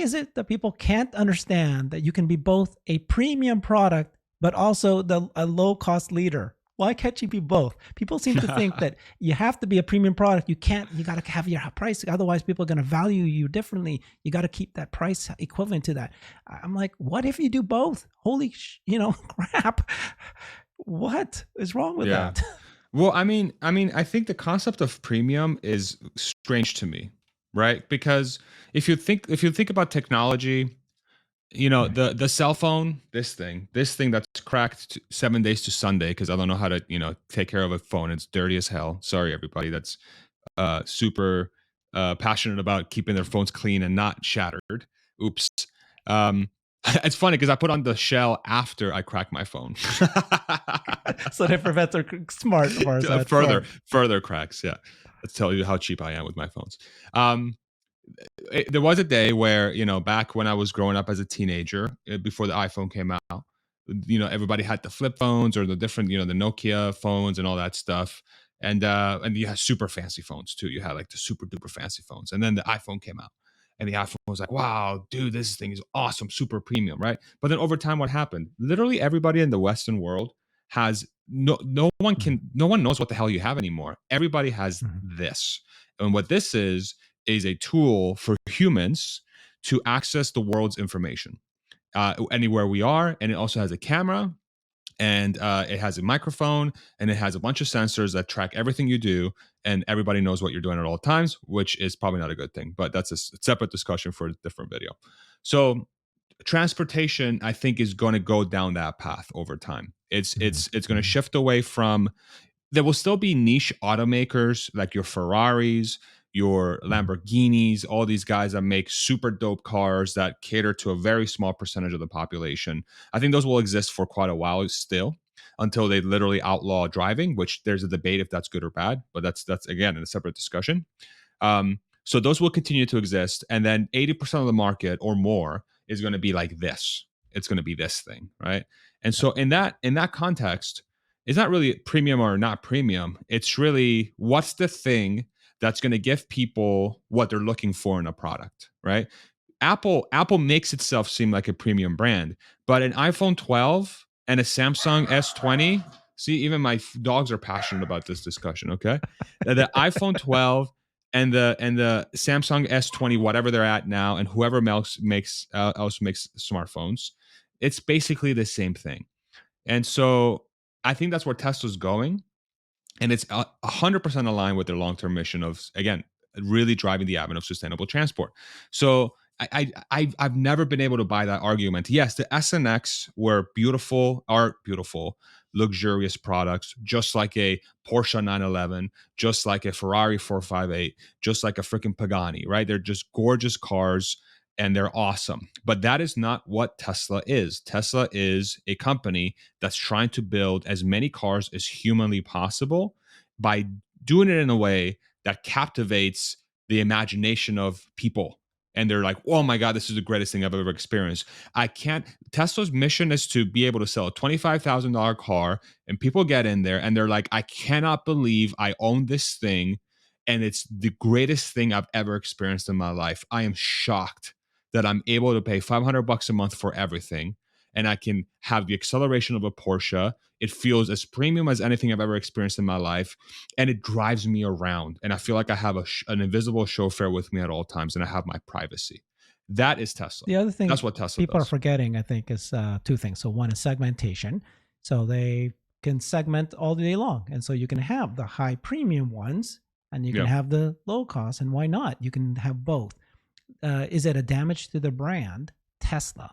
is it that people can't understand that you can be both a premium product, but also a low cost leader? Why can't you be both? People seem to think that you have to be a premium product. You got to have your price. Otherwise, people are going to value you differently. You got to keep that price equivalent to that. I'm like, what if you do both? Holy, crap. What is wrong with that? Well, I mean, I think the concept of premium is strange to me, right? Because if you think about technology, the cell phone, this thing that's cracked 7 days to Sunday because I don't know how to take care of a phone. It's dirty as hell. Sorry, everybody. That's super passionate about keeping their phones clean and not shattered. Oops. It's funny because I put on the shell after I crack my phone. So they prevent their smart further cracks. Yeah, let's tell you how cheap I am with my phones. There was a day where back when I was growing up as a teenager, before the iPhone came out, everybody had the flip phones or the different the Nokia phones and all that stuff, and you had super fancy phones too. You had like the super duper fancy phones, and then the iPhone came out. And the iPhone was like, wow, dude, this thing is awesome, super premium, right? But then over time, what happened? Literally everybody in the Western world has no one knows what the hell you have anymore. Everybody has this. And what this is a tool for humans to access the world's information anywhere we are. And it also has a camera, and it has a microphone, and it has a bunch of sensors that track everything you do, and everybody knows what you're doing at all times, which is probably not a good thing, but that's a separate discussion for a different video. So transportation, I think, is going to go down that path over time. It's going to shift away from, there will still be niche automakers like your Ferraris, your Lamborghinis, all these guys that make super dope cars that cater to a very small percentage of the population. I think those will exist for quite a while still, until they literally outlaw driving, which there's a debate if that's good or bad, but that's again in a separate discussion. So those will continue to exist, and then 80% of the market or more is going to be like this. It's going to be this thing, right? And so in that context, it's not really premium or not premium. It's really what's the thing that's going to give people what they're looking for in a product, right? Apple makes itself seem like a premium brand, but an iPhone 12 and a Samsung S20, see, even my dogs are passionate about this discussion, okay? The iPhone 12 and the Samsung S20, whatever they're at now, and whoever else makes smartphones, it's basically the same thing. And so I think that's where Tesla's going. And it's 100% aligned with their long-term mission of, again, really driving the advent of sustainable transport. So I've never been able to buy that argument. Yes, the S and X are beautiful, luxurious products, just like a Porsche 911, just like a Ferrari 458, just like a freaking Pagani, right? They're just gorgeous cars, and they're awesome. But that is not what Tesla is. Tesla is a company that's trying to build as many cars as humanly possible by doing it in a way that captivates the imagination of people. And they're like, oh my God, this is the greatest thing I've ever experienced. Tesla's mission is to be able to sell a $25,000 car, and people get in there and they're like, I cannot believe I own this thing, and it's the greatest thing I've ever experienced in my life. I am shocked that I'm able to pay $500 a month for everything, and I can have the acceleration of a Porsche. It feels as premium as anything I've ever experienced in my life, and it drives me around, and I feel like I have an invisible chauffeur with me at all times, and I have my privacy. That is Tesla. The other thing that's what Tesla people does. are forgetting, I think, is two things. So one is segmentation. So they can segment all day long, and so you can have the high premium ones, and you can have the low cost, and why not? You can have both. Is it a damage to the brand Tesla?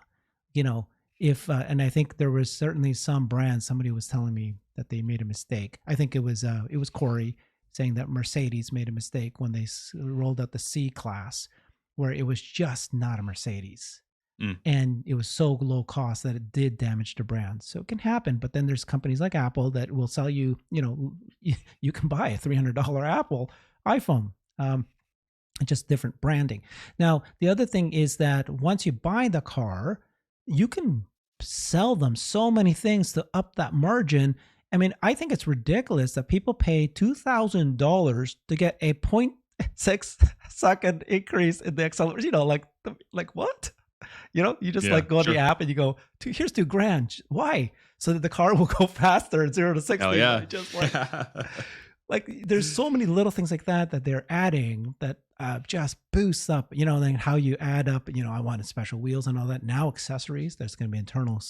If and I think there was certainly some brands. Somebody was telling me that they made a mistake. I think it was Corey saying that Mercedes made a mistake when they rolled out the C class, where it was just not a Mercedes, and it was so low cost that it did damage the brand. So it can happen. But then there's companies like Apple that will sell you. You can buy a $300 Apple iPhone. Just different branding. Now, the other thing is that once you buy the car, you can sell them so many things to up that margin. I mean, I think it's ridiculous that people pay $2,000 to get a 0.6 second increase in the acceleration, like Like what? You just Yeah, like go on the sure. app and you go, here's $2,000. Why? So that the car will go faster, 0 to 60. Hell yeah. Just like there's so many little things like that they're adding that just boosts up, then how you add up, I wanted special wheels and all that. Now accessories, there's going to be internal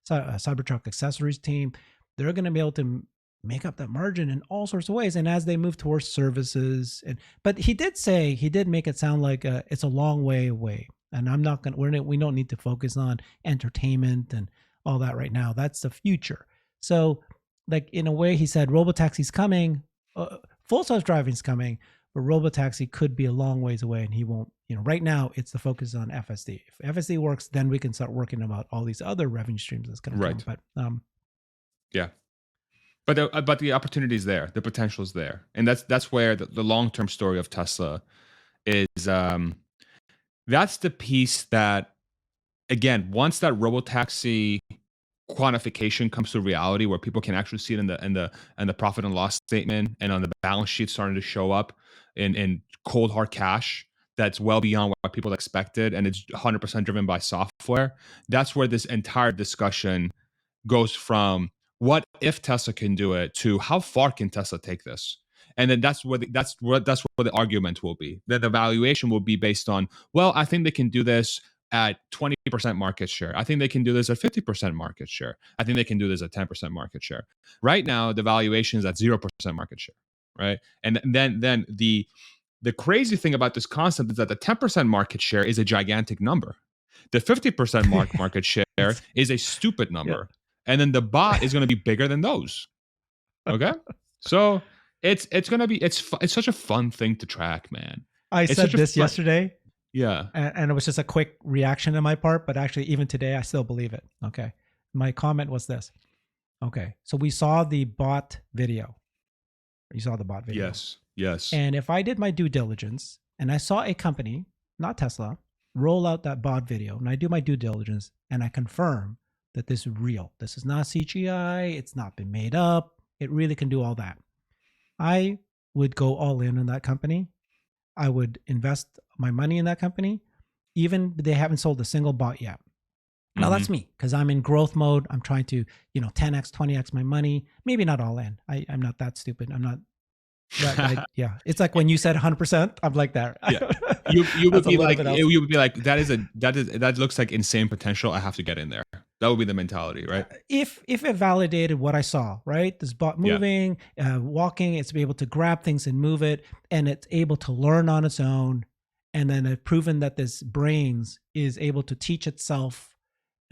Cybertruck accessories team. They're going to be able to make up that margin in all sorts of ways. And as they move towards services, but he did make it sound like it's a long way away. And I'm not going to, we don't need to focus on entertainment and all that right now. That's the future. So like in a way he said, robotaxi's coming, full self-driving's coming, but robotaxi could be a long ways away and he won't, right now it's the focus on FSD. If FSD works, then we can start working about all these other revenue streams that's going to come. But yeah. But the opportunity is there, the potential is there, and that's where the long-term story of Tesla is. That's the piece that, again, once that robotaxi quantification comes to reality, where people can actually see it in the profit and loss statement and on the balance sheet starting to show up in cold hard cash, that's well beyond what people expected, and it's 100% driven by software. That's where this entire discussion goes from what if Tesla can do it to how far can Tesla take this? And then that's where the argument will be. That the valuation will be based on, well, I think they can do this at 20% market share. I think they can do this at 50% market share. I think they can do this at 10% market share. Right now, the valuation is at 0% market share, right? And then the crazy thing about this concept is that the 10% market share is a gigantic number. The 50% market share is a stupid number. Yeah. And then the bot is going to be bigger than those. Okay? So it's going to be, it's such a fun thing to track, man. I said this yesterday. Yeah. And it was just a quick reaction on my part, but actually even today, I still believe it. Okay. My comment was this. Okay. So we saw the bot video. You saw the bot video. Yes. Yes. And if I did my due diligence and I saw a company, not Tesla, roll out that bot video, and I do my due diligence and I confirm that this is real. This is not CGI. It's not been made up. It really can do all that. I would go all in on that company. I would invest my money in that company, even they haven't sold a single bot yet. Now that's me, because I'm in growth mode. I'm trying to, 10x, 20x my money. Maybe not all in. I'm not that stupid. I'm not. Yeah, it's like when you said 100%. I'm like that. Yeah, you would be like, that looks like insane potential. I have to get in there. That would be the mentality, right? If it validated what I saw, right? This bot moving, walking, it's able to grab things and move it, and it's able to learn on its own. And then I've proven that this brains is able to teach itself.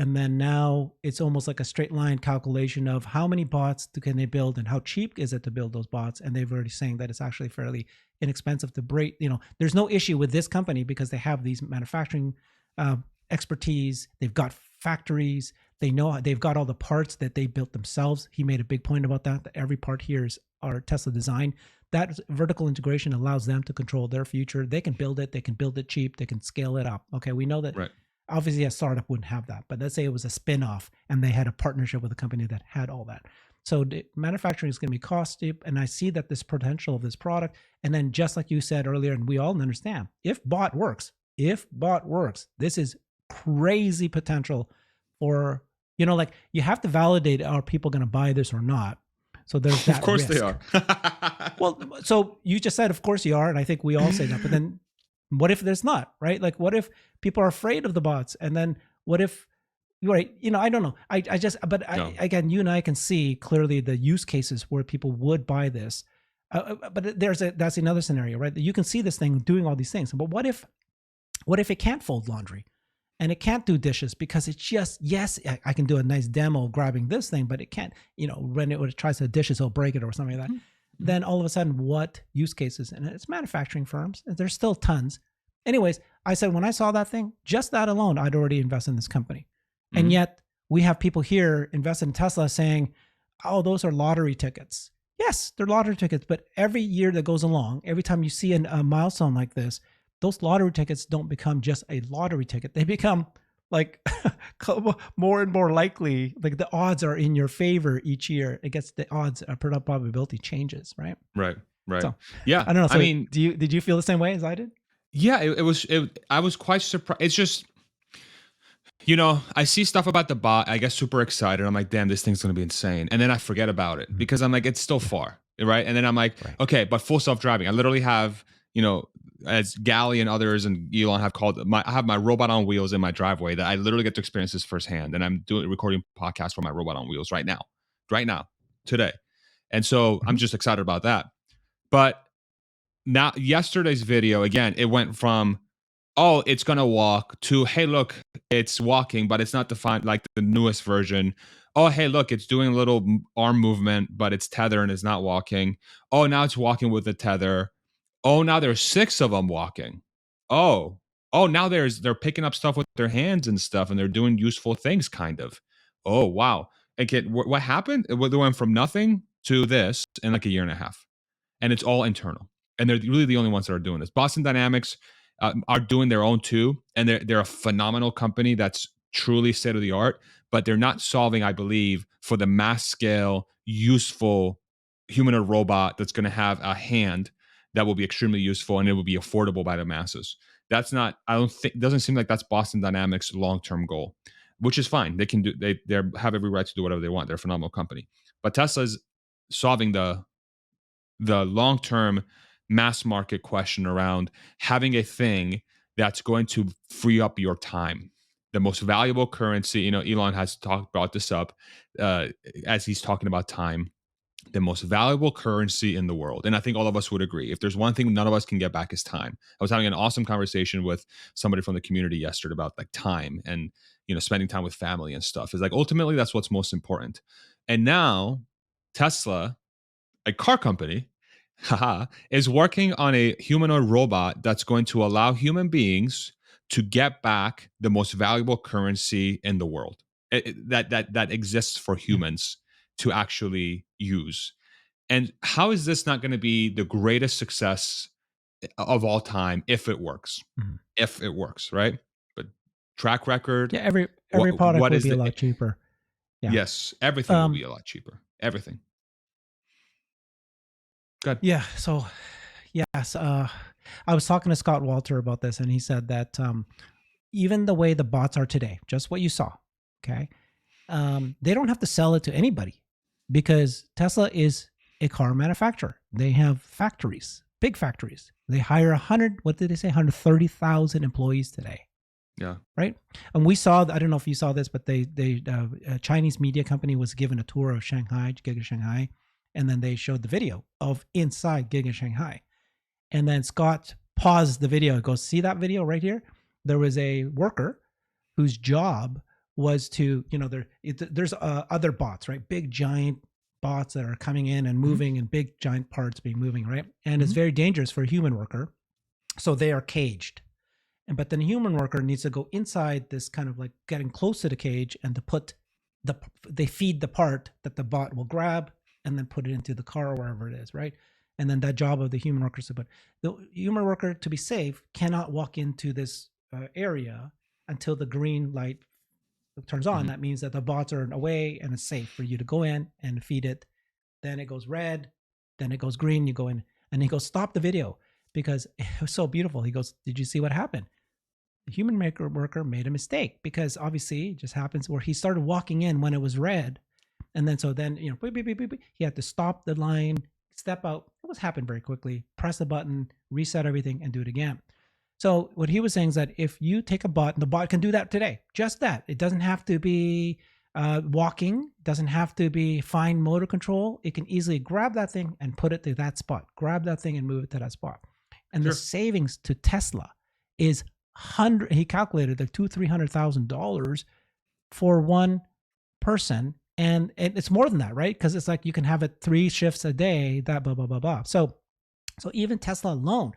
And then now it's almost like a straight line calculation of how many bots can they build and how cheap is it to build those bots. And they've already saying that it's actually fairly inexpensive to break. There's no issue with this company because they have these manufacturing expertise. They've got factories. They know they've got all the parts that they built themselves. He made a big point about that every part here is our Tesla design. That vertical integration allows them to control their future. They can build it. They can build it cheap. They can scale it up. Okay, we know that. Right. Obviously, a startup wouldn't have that, but let's say it was a spin-off and they had a partnership with a company that had all that. So manufacturing is going to be costly, and I see that this potential of this product. And then just like you said earlier, and we all understand, if bot works, this is crazy potential for, like you have to validate, are people going to buy this or not? So there's that. Of course risk. They are. Well, so you just said, of course you are. And I think we all say that, but then what if there's not, right? Like what if people are afraid of the bots? And then what if, right? I don't know. Again, you and I can see clearly the use cases where people would buy this. But that's another scenario, right? You can see this thing doing all these things. But what if it can't fold laundry and it can't do dishes because it's just, yes, I can do a nice demo of grabbing this thing, but it can't, when it tries to dishes, it'll break it or something like that. Mm-hmm. Then all of a sudden, what use cases? And it's manufacturing firms. And there's still tons. Anyways, I said, when I saw that thing, just that alone, I'd already invested in this company. Mm-hmm. And yet we have people here invested in Tesla saying, oh, those are lottery tickets. Yes, they're lottery tickets. But every year that goes along, every time you see a milestone like this, those lottery tickets don't become just a lottery ticket. They become like more and more likely, like the odds are in your favor each year. It gets the odds, probability changes, right? Right. So, yeah. I don't know. So did you feel the same way as I did? Yeah, I was quite surprised. It's just, I see stuff about the bot. I get super excited. I'm like, damn, this thing's going to be insane. And then I forget about it Mhm. because I'm like, it's still Yeah, far. Right. And then I'm like, right. okay, but full self driving. I literally have, as Gally and others and Elon have called I have my robot on wheels in my driveway that I literally get to experience this firsthand. And I'm recording podcasts for my robot on wheels right now, today. And so I'm Mhm. just excited about that. But now, yesterday's video, again, it went from, oh, it's gonna walk, to, hey, look, it's walking, but it's not defined like the newest version. Oh, hey, look, it's doing a little arm movement, but it's tether and it's not walking. Oh, now it's walking with a tether. Oh, now there's 6 of them walking. Oh, now they're picking up stuff with their hands and stuff, and they're doing useful things, kind of. Oh, wow. Okay, what happened? They went from nothing to this in like a year and a half, and it's all internal. And they're really the only ones that are doing this. Boston Dynamics are doing their own too, and they're a phenomenal company that's truly state of the art. But they're not solving, I believe, for the mass scale, useful humanoid robot that's going to have a hand that will be extremely useful and it will be affordable by the masses. That's not. I don't think. It doesn't seem like that's Boston Dynamics' long term goal, which is fine. They can do. They have every right to do whatever they want. They're a phenomenal company. But Tesla's solving the long-term mass market question around having a thing that's going to free up your time. The most valuable currency, Elon has brought this up as he's talking about time, the most valuable currency in the world. And I think all of us would agree. If there's one thing none of us can get back is time. I was having an awesome conversation with somebody from the community yesterday about like time and, spending time with family and stuff. Is like ultimately that's what's most important. And now Tesla, a car company, haha, is working on a humanoid robot that's going to allow human beings to get back the most valuable currency in the world, that exists for Mm. humans to actually use. And how is this not going to be the greatest success of all time if it works? Mhm. If it works, right? But track record, Yeah, every product what would is be a the lot cheaper. Yeah. yes, everything will be Um, a lot cheaper. Everything. Good. yeah. So, yes. I was talking to Scott Walter about this, and he said that even the way the bots are today, just what you saw, okay, they don't have to sell it to anybody because Tesla is a car manufacturer. They have factories, big factories. They hire 100, what did they say, 130,000 employees today, Yeah. right? And we saw, I don't know if you saw this, but a Chinese media company was given a tour of Shanghai, Giga Shanghai, and then they showed the video of inside Giga Shanghai. And then Scott paused the video and goes, see that video right here? There was a worker whose job was to, there's other bots, right? Big giant bots that are coming in and Mhm. moving, and big giant parts being moving, right? And it's Mhm. very dangerous for a human worker. So they are caged. But then a human worker needs to go inside this, kind of like getting close to the cage, and to put they feed the part that the bot will grab and then put it into the car or wherever it is, right? And then that job of the human worker is to put the human worker, to be safe, cannot walk into this area until the green light turns on. Mhm. That means that the bots are away and it's safe for you to go in and feed it. Then it goes red, then it goes green, you go in, and he goes, stop the video, because it was so beautiful. He goes, did you see what happened? The human maker worker made a mistake, because obviously it just happens where he started walking in when it was red. And then, so then, beep, beep, beep, beep, beep, he had to stop the line, step out. It was happened very quickly, press the button, reset everything, and do it again. So what he was saying is that if you take a bot, and the bot can do that today, just that. It doesn't have to be walking, doesn't have to be fine motor control. It can easily grab that thing and put it to that spot, grab that thing and move it to that spot. And the Sure. savings to Tesla is hundred. He calculated like $200,000-$300,000 for one person, and it's more than that, right? Because it's like you can have it 3 shifts a day. That blah blah blah blah. So even Tesla alone.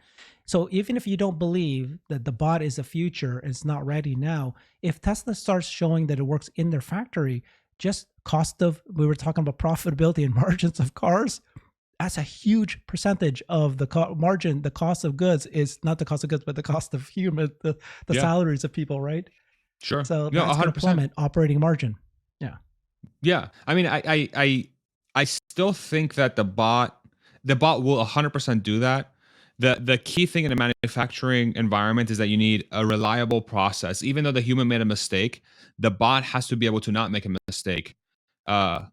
So even if you don't believe that the bot is the future, it's not ready now. If Tesla starts showing that it works in their factory, just cost of, we were talking about profitability and margins of cars. That's a huge percentage of the margin. The cost of goods is not the cost of goods, but the cost of the Yeah. salaries of people, right? Sure. So No, that's going to 100%. plummet operating margin. Yeah. Yeah. I mean, I still think that the bot will 100% do that. the key thing in a manufacturing environment is that you need a reliable process. Even though the human made a mistake, the bot has to be able to not make a mistake. Uh,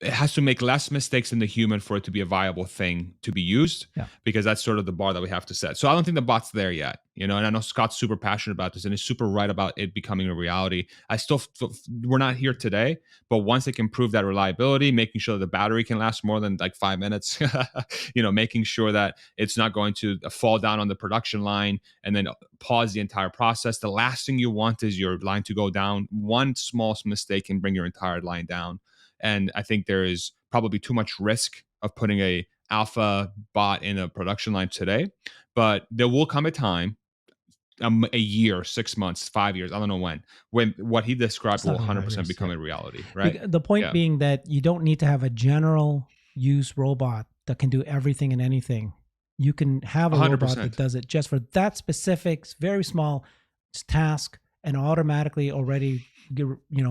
it has to make less mistakes than the human for it to be a viable thing to be used, Yeah. because that's sort of the bar that we have to set. So I don't think the bot's there yet, and I know Scott's super passionate about this and he's super right about it becoming a reality. I still we're not here today, but once they can prove that reliability, making sure that the battery can last more than like 5 minutes, making sure that it's not going to fall down on the production line and then pause the entire process. The last thing you want is your line to go down. One small mistake can bring your entire line down. And I think there is probably too much risk of putting a alpha bot in a production line today. But there will come a time, a year, 6 months, 5 years, I don't know when what he described will Something 100% obvious, become yeah. a reality, right? The point Yeah. being that you don't need to have a general use robot that can do everything and anything. You can have a robot that 100%. does it just for that specific, very small task, and automatically already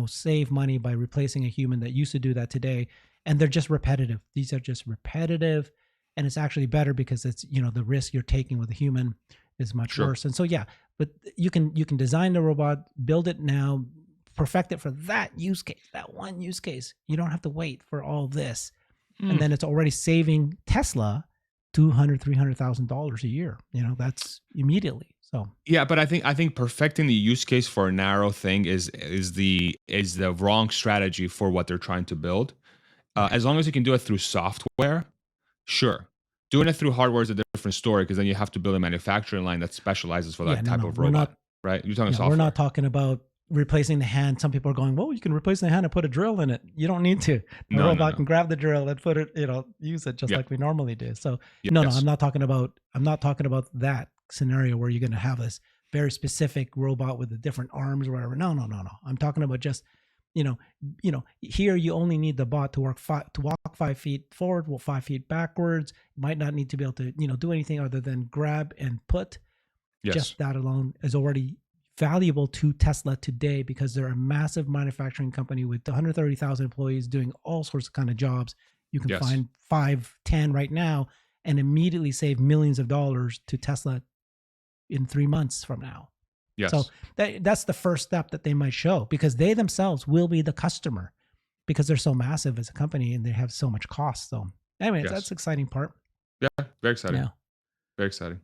save money by replacing a human that used to do that today. And they're just repetitive. These are just repetitive, and it's actually better because it's the risk you're taking with a human is much Sure. worse. And so yeah, but you can design the robot, build it now, perfect it for that use case, that one use case. You don't have to wait for all this. And then it's already saving Tesla $200,000-$300,000 a year. That's immediately. So Yeah, but I think perfecting the use case for a narrow thing is the wrong strategy for what they're trying to build. As long as you can do it through software, sure. Doing it through hardware is a different story, because then you have to build a manufacturing line that specializes for yeah, that no, type no, of we're robot, not. right? You're talking Yeah, software. we're not talking about replacing the hand. Some people are going, well, you can replace the hand and put a drill in it. You don't need to. The No, robot no. can grab the drill and put it, use it just Yeah. like we normally do. So no, Yes. I'm not talking about that scenario where you're going to have this very specific robot with the different arms or whatever. No. I'm talking about just, here you only need the bot to walk 5 feet forward, 5 feet backwards. Might not need to be able to, do anything other than grab and put. Yes. Just that alone is already valuable to Tesla today, because they're a massive manufacturing company with 130,000 employees doing all sorts of kind of jobs. You can find 5, 10 right now and immediately save millions of dollars to Tesla in 3 months from now. Yes. So that's the first step that they might show, because they themselves will be the customer, because they're so massive as a company and they have so much cost. So anyway, that's the exciting part. Yeah, very exciting. Yeah. Very exciting.